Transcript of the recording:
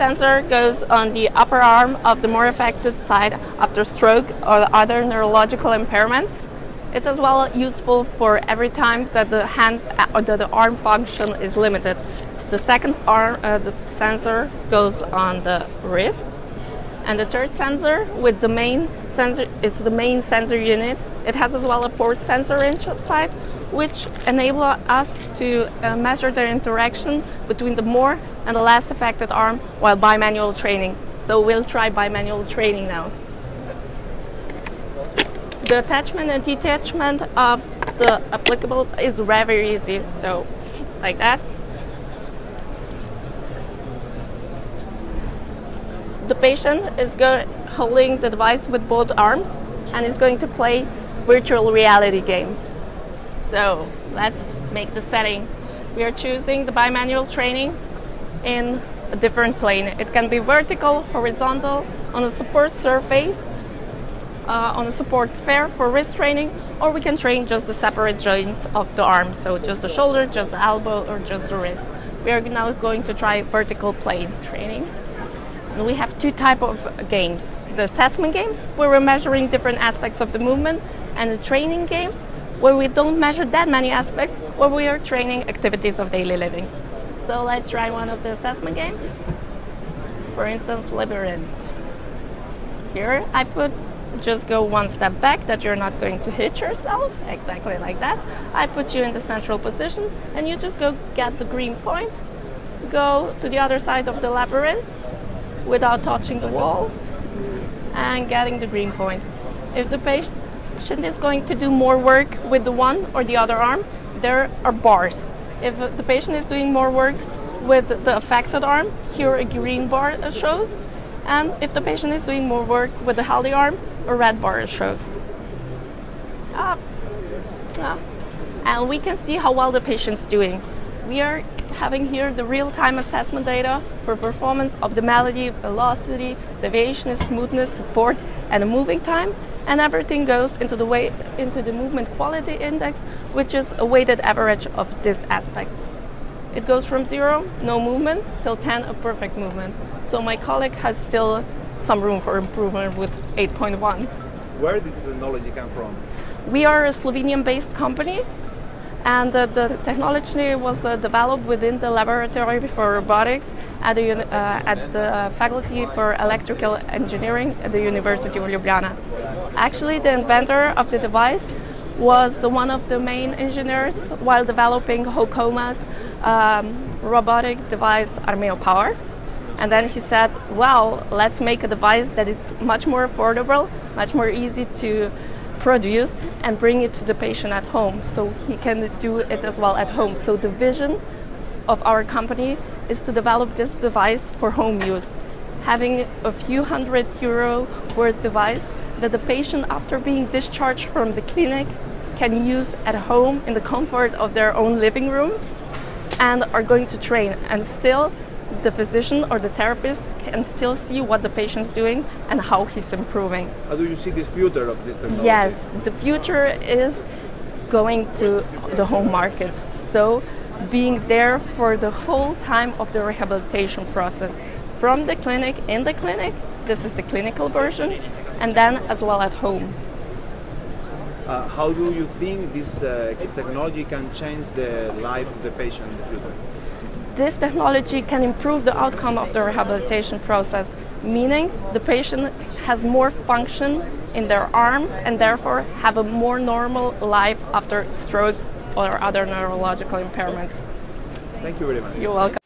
sensor goes on the upper arm of the more affected side after stroke or other neurological impairments. It's as well useful for every time that the hand or the arm function is limited. The second arm, the sensor goes on the wrist. And the third sensor with the main sensor, it's the main sensor unit. It has as well a fourth sensor inside, which enable us to measure the interaction between the more and the less affected arm while bimanual training. So we'll try bimanual training now. The attachment and detachment of the applicables is very easy, so like that. The patient is holding the device with both arms and is going to play virtual reality games. So let's make the setting. We are choosing the bimanual training in a different plane. It can be vertical, horizontal, on a support surface, on a support sphere for wrist training, or we can train just the separate joints of the arm, so just the shoulder, just the elbow, or just the wrist. We are now going to try vertical plane training. And we have two types of games. The assessment games, where we're measuring different aspects of the movement, and the training games, where we don't measure that many aspects, where we are training activities of daily living. So let's try one of the assessment games. For instance, Labyrinth. Here I just go one step back, that you're not going to hit yourself, exactly like that. I put you in the central position, and you just go get the green point, go to the other side of the labyrinth, without touching the walls and getting the green point. If the patient is going to do more work with the one or the other arm, there are bars. If the patient is doing more work with the affected arm, here a green bar shows. And if the patient is doing more work with the healthy arm, a red bar shows. And we can see how well the patient's doing. We are having here the real-time assessment data for performance of the melody, velocity, deviation, smoothness, support, and the moving time, and everything goes into the movement quality index, which is a weighted average of these aspects. It goes from 0, no movement, till 10, a perfect movement. So my colleague has still some room for improvement with 8.1. Where did this technology come from? We are a Slovenian-based company. And the technology was developed within the laboratory for robotics at the Faculty for Electrical Engineering at the University of Ljubljana. Actually, the inventor of the device was one of the main engineers while developing Hokoma's robotic device Bimeo Power. And then he said, well, let's make a device that is much more affordable, much more easy to produce and bring it to the patient at home, so he can do it as well at home. So the vision of our company is to develop this device for home use, having a few €100 worth device that the patient, after being discharged from the clinic, can use at home in the comfort of their own living room, and are going to train, and still the physician or the therapist can still see what the patient's doing and how he's improving. How do you see the future of this technology? Yes, the future is going to the home market. So being there for the whole time of the rehabilitation process. From the clinic, in the clinic, this is the clinical version, and then as well at home. How do you think this technology can change the life of the patient in the future? This technology can improve the outcome of the rehabilitation process, meaning the patient has more function in their arms and therefore have a more normal life after stroke or other neurological impairments. Thank you very much. You're welcome.